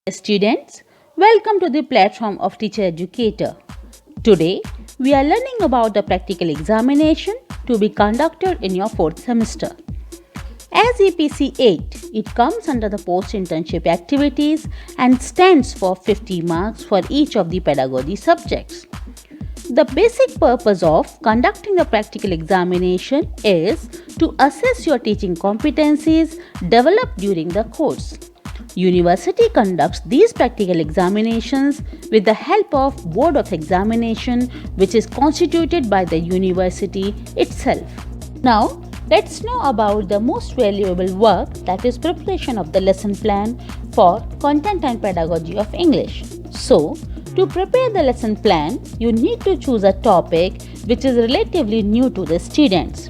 Students, welcome to the platform of Teacher Educator. Today, we are learning about the practical examination to be conducted in your 4th semester. As EPC 8, it comes under the post-internship activities and stands for 50 marks for each of the pedagogy subjects. The basic purpose of conducting the practical examination is to assess your teaching competencies developed during the course. University conducts these practical examinations with the help of Board of Examination, which is constituted by the university itself. Now, let's know about the most valuable work, that is preparation of the lesson plan for content and pedagogy of English. So, to prepare the lesson plan, you need to choose a topic which is relatively new to the students.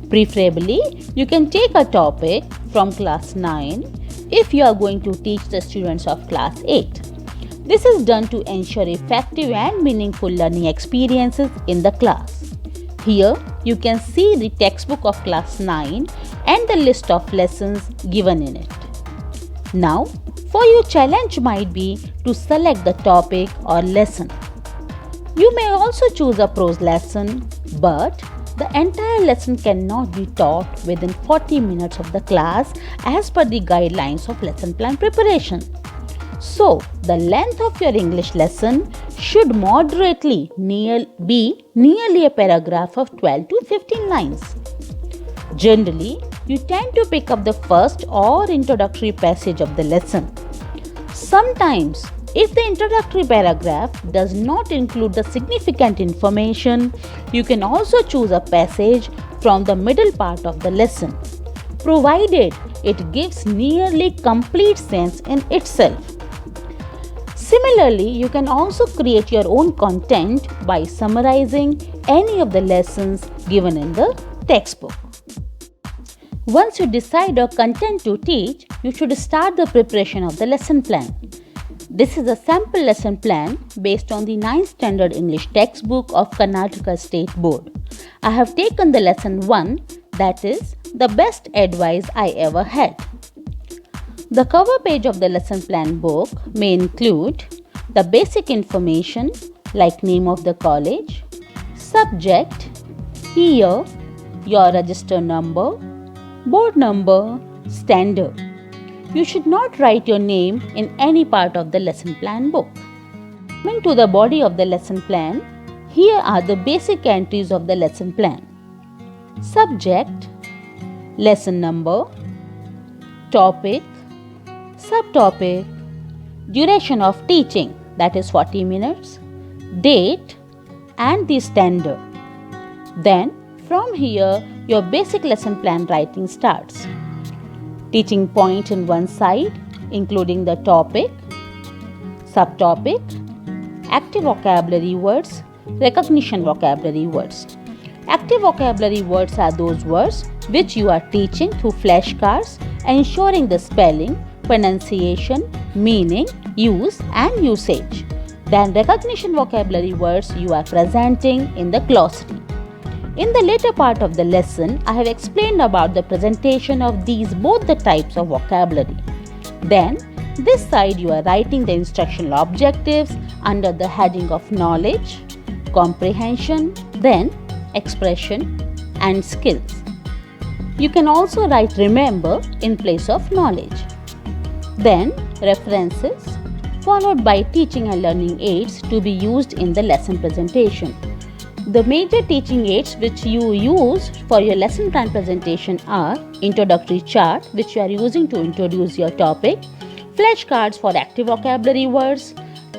Preferably, you can take a topic from class 9 if you are going to teach the students of class 8. This is done to ensure effective and meaningful learning experiences in the class. Here, you can see the textbook of class 9 and the list of lessons given in it. Now, for you, challenge might be to select the topic or lesson. You may also choose a prose lesson, but the entire lesson cannot be taught within 40 minutes of the class as per the guidelines of lesson plan preparation. So, the length of your English lesson should moderately be nearly a paragraph of 12 to 15 lines. Generally, you tend to pick up the first or introductory passage of the lesson. Sometimes, if the introductory paragraph does not include the significant information, you can also choose a passage from the middle part of the lesson, provided it gives nearly complete sense in itself. Similarly, you can also create your own content by summarizing any of the lessons given in the textbook. Once you decide your content to teach, you should start the preparation of the lesson plan. This is a sample lesson plan based on the 9th Standard English textbook of Karnataka State Board. I have taken the lesson 1, that is, the best advice I ever had. The cover page of the lesson plan book may include the basic information like name of the college, subject, year, your register number, board number, standard. You should not write your name in any part of the lesson plan book. Coming to the body of the lesson plan, here are the basic entries of the lesson plan. Subject, lesson number, topic, subtopic, duration of teaching, that is 40 minutes, date, and the standard. Then, from here, your basic lesson plan writing starts. Teaching point in one side, including the topic, subtopic, active vocabulary words, recognition vocabulary words. Active vocabulary words are those words which you are teaching through flashcards, ensuring the spelling, pronunciation, meaning, use and usage. Then recognition vocabulary words you are presenting in the glossary. In the later part of the lesson, I have explained about the presentation of both the types of vocabulary. Then, this side you are writing the instructional objectives under the heading of knowledge, comprehension, then expression and skills. You can also write remember in place of knowledge. Then, references, followed by teaching and learning aids to be used in the lesson presentation. The major teaching aids which you use for your lesson plan presentation are introductory chart, which you are using to introduce your topic, flashcards for active vocabulary words,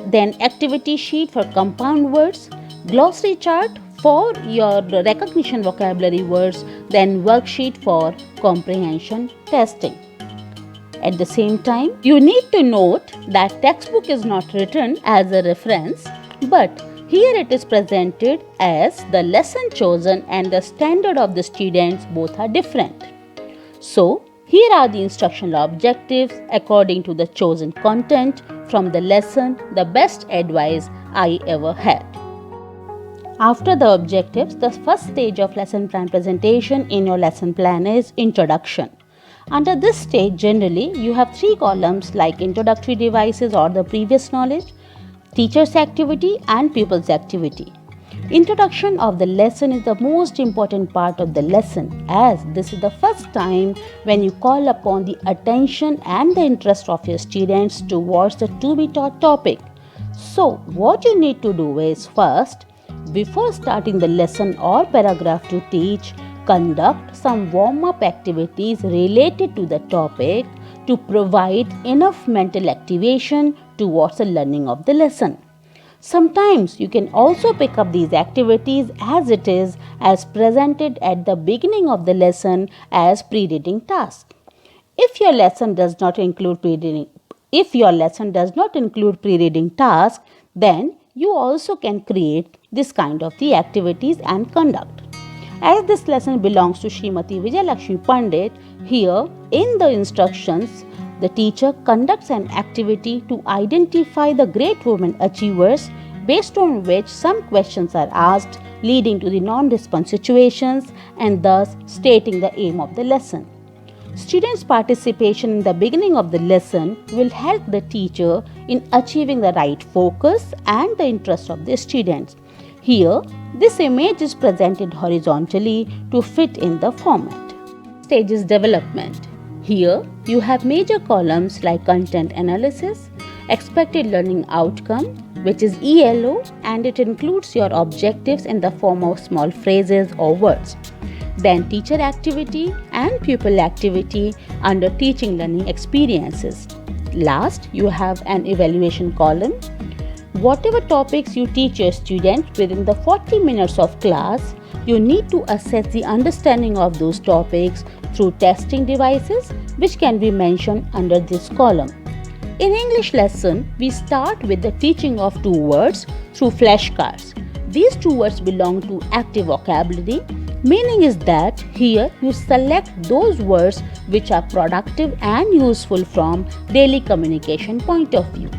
then activity sheet for compound words, glossary chart for your recognition vocabulary words, then worksheet for comprehension testing. At the same time, you need to note that textbook is not written as a reference, but here it is presented as the lesson chosen and the standard of the students both are different. So, here are the instructional objectives according to the chosen content from the lesson, the best advice I ever had. After the objectives, the first stage of lesson plan presentation in your lesson plan is introduction. Under this stage, generally, you have three columns like introductory devices or the previous knowledge, teacher's activity and pupil's activity. Introduction of the lesson is the most important part of the lesson, as this is the first time when you call upon the attention and the interest of your students towards the to be taught topic. So, what you need to do is first, before starting the lesson or paragraph to teach, conduct some warm-up activities related to the topic to provide enough mental activation towards the learning of the lesson. Sometimes you can also pick up these activities as it is as presented at the beginning of the lesson as pre-reading task. If your lesson does not include pre-reading task, then you also can create this kind of the activities and conduct. As this lesson belongs to Srimati Vijayalakshmi Pandit, here in the instructions, the teacher conducts an activity to identify the great women achievers, based on which some questions are asked, leading to the non-response situations and thus stating the aim of the lesson. Students' participation in the beginning of the lesson will help the teacher in achieving the right focus and the interest of the students. Here, this image is presented horizontally to fit in the format. Stages development. Here, you have major columns like content analysis, expected learning outcome, which is ELO, and it includes your objectives in the form of small phrases or words. Then teacher activity and pupil activity under teaching learning experiences. Last, you have an evaluation column. Whatever topics you teach your students within the 40 minutes of class, you need to assess the understanding of those topics through testing devices, which can be mentioned under this column. In English lesson, we start with the teaching of two words through flashcards. These two words belong to active vocabulary. Meaning is that here you select those words which are productive and useful from daily communication point of view.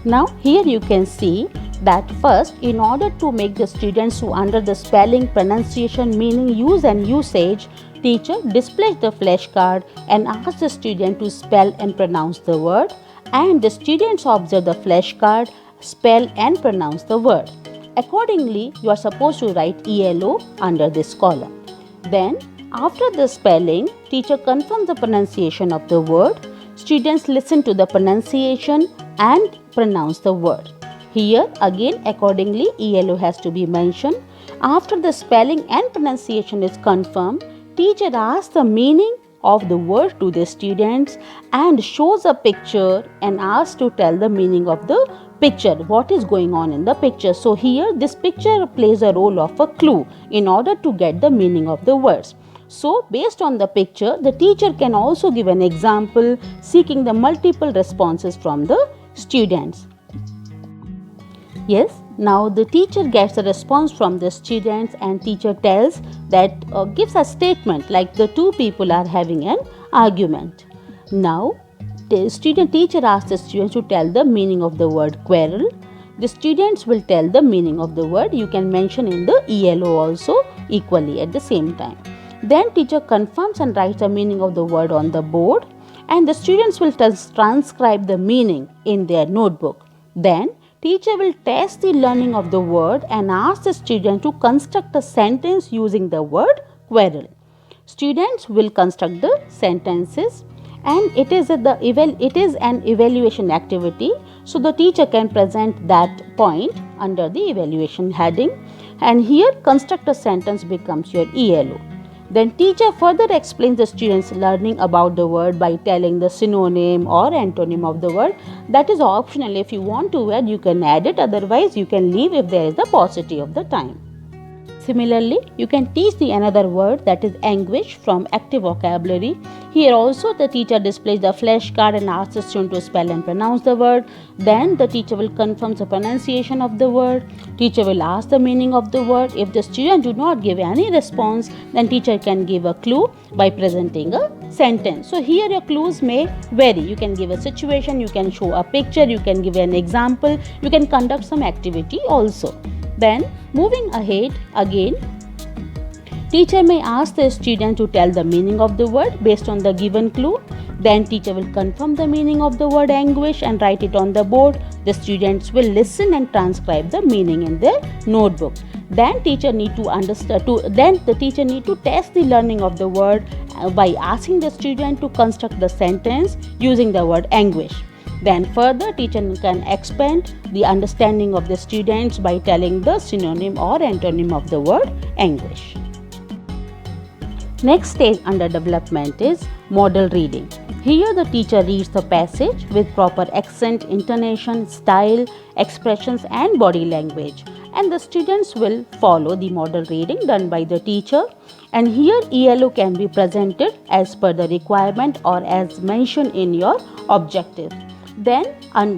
Now here you can see that first, in order to make the students who under the spelling, pronunciation, meaning, use and usage, teacher displays the flashcard and asks the student to spell and pronounce the word, and the students observe the flashcard, spell and pronounce the word. Accordingly, you are supposed to write ELO under this column. Then, after the spelling, teacher confirms the pronunciation of the word. Students listen to the pronunciation and pronounce the word. Here, again, accordingly, ELO has to be mentioned. After the spelling and pronunciation is confirmed, teacher asks the meaning of the word to the students and shows a picture and asks to tell the meaning of the picture, what is going on in the picture. So here this picture plays a role of a clue in order to get the meaning of the words. So based on the picture, the teacher can also give an example seeking the multiple responses from the students. Yes, now the teacher gets a response from the students and teacher tells that gives a statement like the two people are having an argument. Now the teacher asks the students to tell the meaning of the word quarrel. The students will tell the meaning of the word. You can mention in the ELO also equally at the same time. Then teacher confirms and writes the meaning of the word on the board, and the students will transcribe the meaning in their notebook. Then teacher will test the learning of the word and ask the student to construct a sentence using the word quarrel. Students will construct the sentences, and it is an evaluation activity, so the teacher can present that point under the evaluation heading, and here construct a sentence becomes your ELO. Then teacher further explains the students learning about the word by telling the synonym or antonym of the word. That is optional. If you want to add, you can add it, otherwise you can leave if there is the paucity of the time. Similarly, you can teach the another word, that is anguish, from active vocabulary. Here also the teacher displays the flashcard and asks the student to spell and pronounce the word. Then the teacher will confirm the pronunciation of the word. Teacher will ask the meaning of the word. If the student do not give any response, then teacher can give a clue by presenting a sentence. So here your clues may vary. You can give a situation, you can show a picture, you can give an example, you can conduct some activity also. Then moving ahead again, Teacher may ask the student to tell the meaning of the word based on the given clue. Then teacher will confirm the meaning of the word anguish and write it on the board. The students will listen and transcribe the meaning in their notebook. Then the teacher need to test the learning of the word by asking the student to construct the sentence using the word anguish. Then further, teacher can expand the understanding of the students by telling the synonym or antonym of the word anguish. Next stage under development is model reading. Here the teacher reads the passage with proper accent, intonation, style, expressions and body language, and the students will follow the model reading done by the teacher. And here ELO can be presented as per the requirement or as mentioned in your objective. Then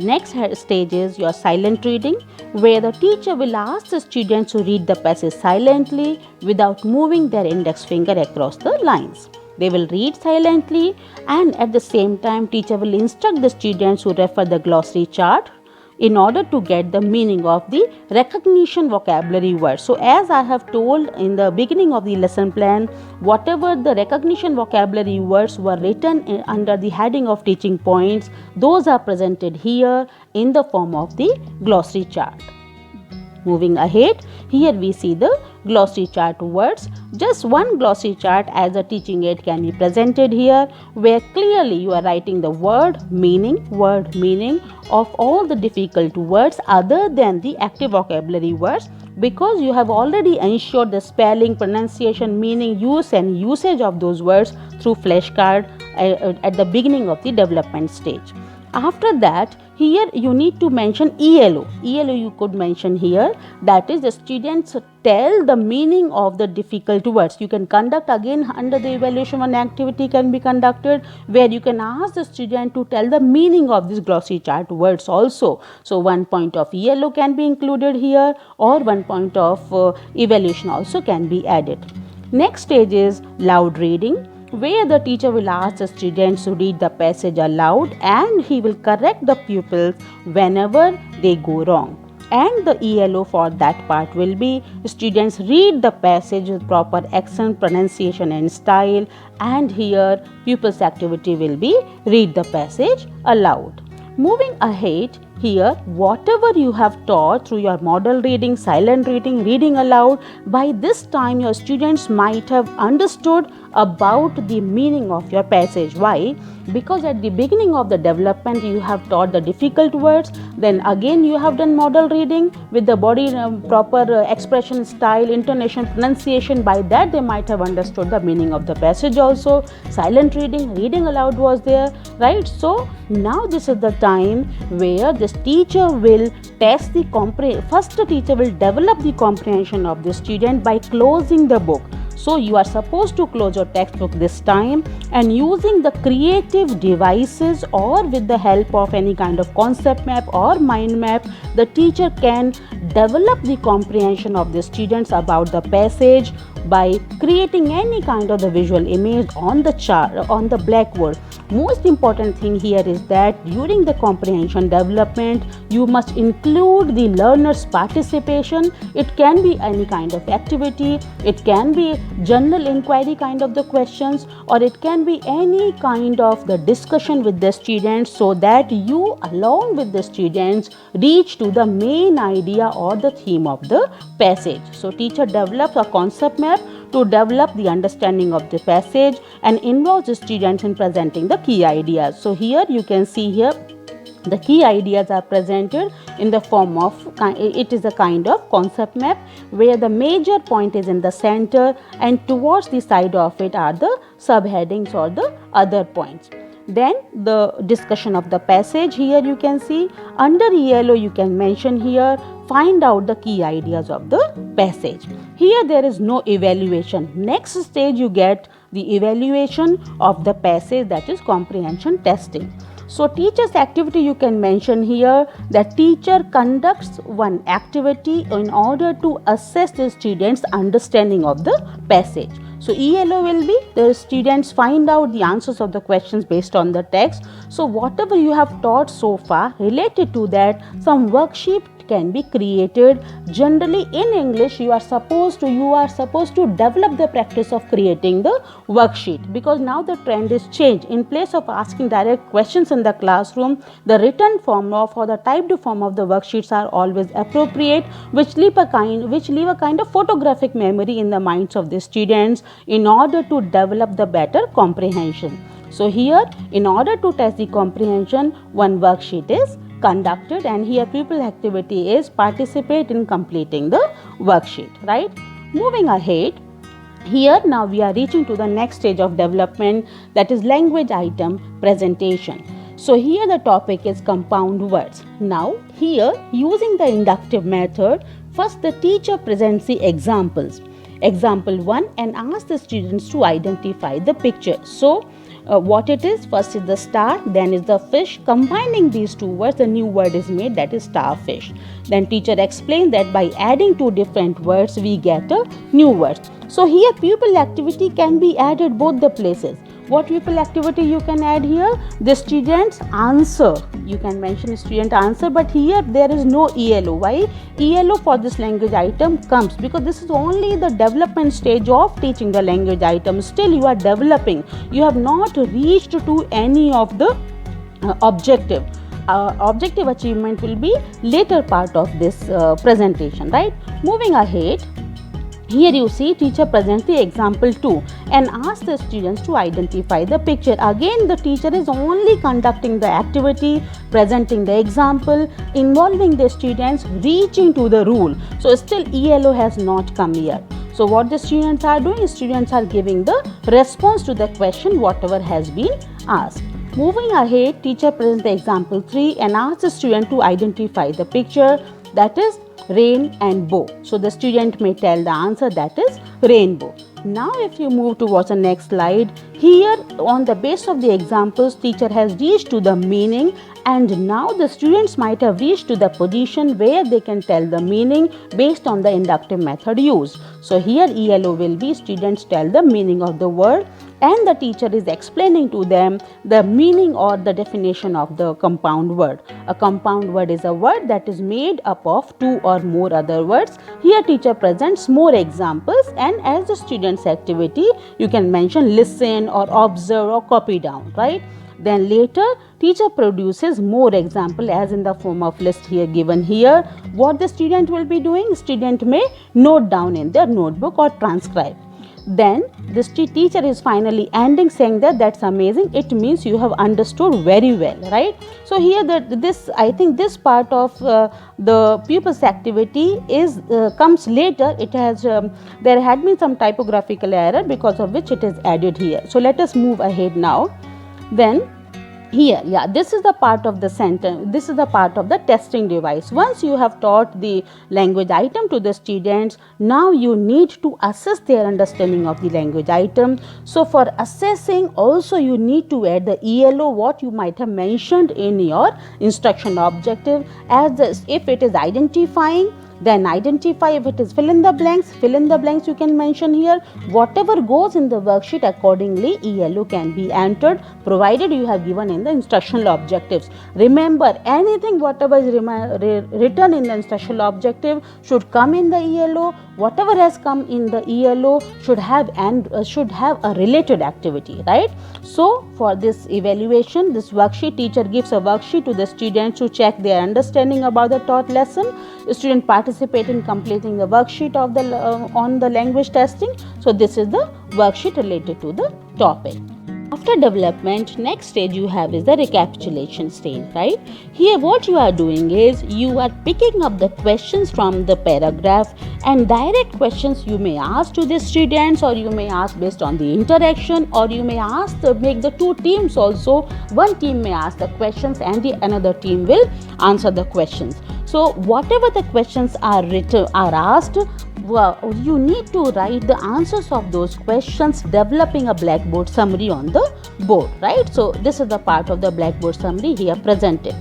next stage is your silent reading, where the teacher will ask the students to read the passage silently without moving their index finger across the lines. They will read silently, and at the same time teacher will instruct the students to refer the glossary chart in order to get the meaning of the recognition vocabulary words. So as I have told in the beginning of the lesson plan, whatever the recognition vocabulary words were written under the heading of teaching points, those are presented here in the form of the glossary chart. Moving ahead, here we see the glossary chart words. Just one glossary chart as a teaching aid can be presented here, where clearly you are writing the word meaning of all the difficult words other than the active vocabulary words, because you have already ensured the spelling, pronunciation, meaning, use and usage of those words through flashcard at the beginning of the development stage. After that, here you need to mention ELO. ELO you could mention here, that is the students tell the meaning of the difficult words. You can conduct again under the evaluation one activity can be conducted where you can ask the student to tell the meaning of this glossary chart words also. So 1 point of ELO can be included here, or 1 point of evaluation also can be added. Next stage is loud reading, where the teacher will ask the students to read the passage aloud and he will correct the pupils whenever they go wrong. And the ELO for that part will be students read the passage with proper accent, pronunciation and style, and here pupils activity will be read the passage aloud. Moving ahead, here whatever you have taught through your model reading, silent reading, reading aloud, by this time your students might have understood about the meaning of your passage. Why? Because at the beginning of the development you have taught the difficult words, then again you have done model reading with the body proper expression, style, intonation, pronunciation. By that they might have understood the meaning of the passage also. Silent reading, reading aloud was there, right? So now this is the time where this teacher will test the first the teacher will develop the comprehension of the student by closing the book. So you are supposed to close your textbook this time, and using the creative devices or with the help of any kind of concept map or mind map, the teacher can develop the comprehension of the students about the passage by creating any kind of the visual image on the chart, on the blackboard. Most important thing here is that during the comprehension development, you must include the learner's participation. It can be any kind of activity, it can be general inquiry kind of the questions, or it can be any kind of the discussion with the students, so that you along with the students reach to the main idea or the theme of the passage. So teacher develops a concept map to develop the understanding of the passage and involves the students in presenting the key ideas. So here you can see here the key ideas are presented in the form of, it is a kind of concept map where the major point is in the center and towards the side of it are the subheadings or the other points. Then the discussion of the passage, here you can see under ELO you can mention here, find out the key ideas of the passage. Here there is no evaluation. Next stage you get the evaluation of the passage, that is comprehension testing. So teacher's activity you can mention here that teacher conducts one activity in order to assess the students' understanding of the passage. So ELO will be the students find out the answers of the questions based on the text. So whatever you have taught so far related to that, some worksheet worksheet can be created. Generally in English you are supposed to develop the practice of creating the worksheet, because now the trend is changed. In place of asking direct questions in the classroom, the written form of or the typed form of the worksheets are always appropriate, which leave a kind of photographic memory in the minds of the students in order to develop the better comprehension. So here, in order to test the comprehension, one worksheet is conducted, and here pupil activity is participate in completing the worksheet, right? Moving ahead, here now we are reaching to the next stage of development, that is language item presentation. So here the topic is compound words. Now here, using the inductive method, first the teacher presents the examples. Example 1, and asks the students to identify the picture. So what it is, first is the star, then is the fish. Combining these two words, the new word is made, that is starfish. Then teacher explained that by adding two different words we get a new word. So here pupil activity can be added both the places. What pupil activity you can add here? The student's answer. You can mention student answer, but here there is no ELO. Why? ELO for this language item comes because this is only the development stage of teaching the language item. Still you are developing. You have not reached to any of the objective. Objective achievement will be later part of this presentation, right? Moving ahead, here you see teacher presents the example 2 and asks the students to identify the picture. Again the teacher is only conducting the activity, presenting the example, involving the students, reaching to the rule. So still ELO has not come here. So what the students are doing, students are giving the response to the question whatever has been asked. Moving ahead, teacher presents the example 3 and asks the student to identify the picture, that is rain and bow. So the student may tell the answer, that is rainbow. Now if you move towards the next slide, here on the base of the examples teacher has reached to the meaning, and now the students might have reached to the position where they can tell the meaning based on the inductive method used. So here ELO will be students tell the meaning of the word and the teacher is explaining to them the meaning or the definition of the compound word. A compound word is a word that is made up of two or more other words. Here teacher presents more examples, and as the student's activity you can mention listen or observe or copy down, right? Then later teacher produces more example as in the form of list here given here. What the student will be doing, student may note down in their notebook or transcribe. Then this teacher is finally ending saying that that's amazing, it means you have understood very well, right? So here I think this part of the pupils activity is comes later. It has there had been some typographical error because of which it is added here. So let us move ahead now. Then here, this is the part of the sentence, this is the part of the testing device. Once you have taught the language item to the students, now you need to assess their understanding of the language item. So for assessing also you need to add the ELO, what you might have mentioned in your instruction objective, as if it is identifying, then identify. If it is fill in the blanks you can mention here. Whatever goes in the worksheet, accordingly ELO can be entered, provided you have given in the instructional objectives. Remember, anything whatever is written in the instructional objective should come in the ELO. Whatever has come in the ELO should have a related activity, right? So for this evaluation, this worksheet, teacher gives a worksheet to the students to check their understanding about the taught lesson. The student participate in completing the worksheet of the on the language testing. So this is the worksheet related to the topic. After development, next stage you have is the recapitulation stage, right? Here what you are doing is you are picking up the questions from the paragraph, and direct questions you may ask to the students, or you may ask based on the interaction, or you may ask make the two teams also. One team may ask the questions and the another team will answer the questions. So whatever the questions are asked, you need to write the answers of those questions, developing a blackboard summary on the board, right? So this is the part of the blackboard summary here presented.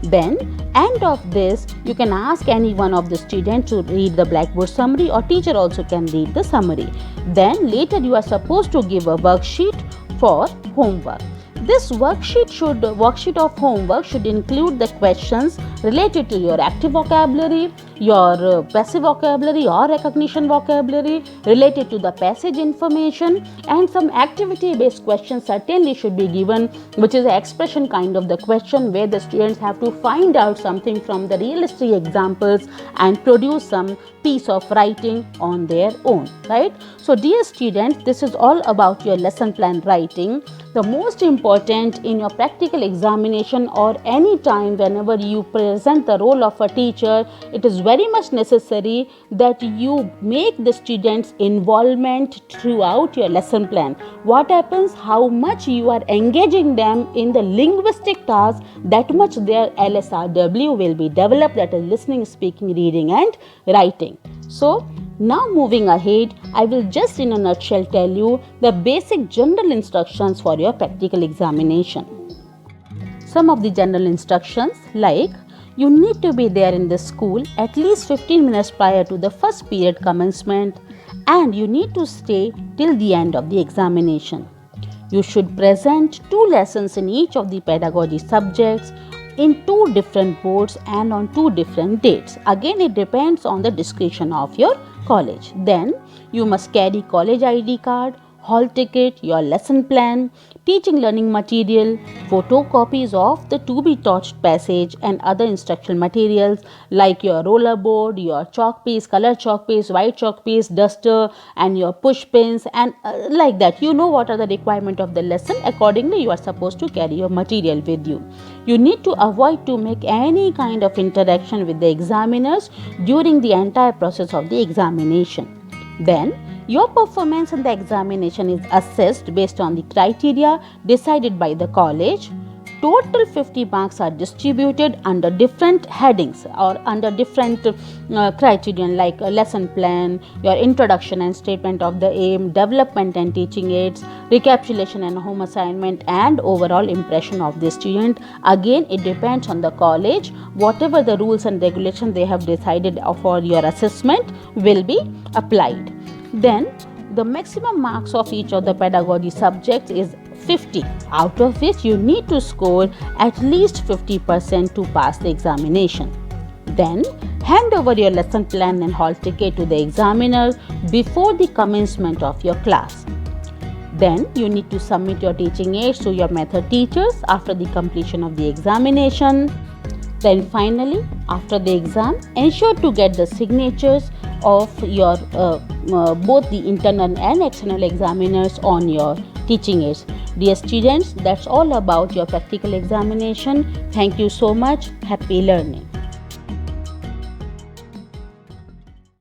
Then end of this you can ask any one of the students to read the blackboard summary, or teacher also can read the summary. Then later you are supposed to give a worksheet for homework. This worksheet of homework should include the questions related to your active vocabulary, your passive vocabulary or recognition vocabulary, related to the passage information, and some activity based questions certainly should be given, which is an expression kind of the question where the students have to find out something from the realistic examples and produce some piece of writing on their own, right? So dear students, this is all about your lesson plan writing. The most important in your practical examination or any time whenever you present the role of a teacher, it is very much necessary that you make the students' involvement throughout your lesson plan. What happens? How much you are engaging them in the linguistic task, that much their LSRW will be developed, that is listening, speaking, reading and writing. So, now moving ahead, I will just in a nutshell tell you the basic general instructions for your practical examination. Some of the general instructions like you need to be there in the school at least 15 minutes prior to the first period commencement and you need to stay till the end of the examination. You should present 2 lessons in each of the pedagogy subjects in 2 different boards and on 2 different dates. Again, it depends on the discretion of your college. Then you must carry college ID card, hall ticket, your lesson plan, teaching learning material, photocopies of the to be taught passage and other instructional materials like your roller board, your chalk piece, color chalk piece, white chalk piece, duster and your push pins and like that. You know what are the requirement of the lesson. Accordingly, you are supposed to carry your material with you. You need to avoid to make any kind of interaction with the examiners during the entire process of the examination. Then, your performance in the examination is assessed based on the criteria decided by the college. Total 50 marks are distributed under different headings or under different criterion like a lesson plan, your introduction and statement of the aim, development and teaching aids, recapitulation and home assignment and overall impression of the student. Again, it depends on the college. Whatever the rules and regulations they have decided for your assessment will be applied. Then the maximum marks of each of the pedagogy subjects is 50, out of which you need to score at least 50% to pass the examination. Then hand over your lesson plan and hall ticket to the examiner before the commencement of your class. Then you need to submit your teaching aids to your method teachers after the completion of the examination. Then finally, after the exam, ensure to get the signatures of your both the internal and external examiners on your teaching aids. Dear students, that's all about your practical examination. Thank you so much. Happy learning.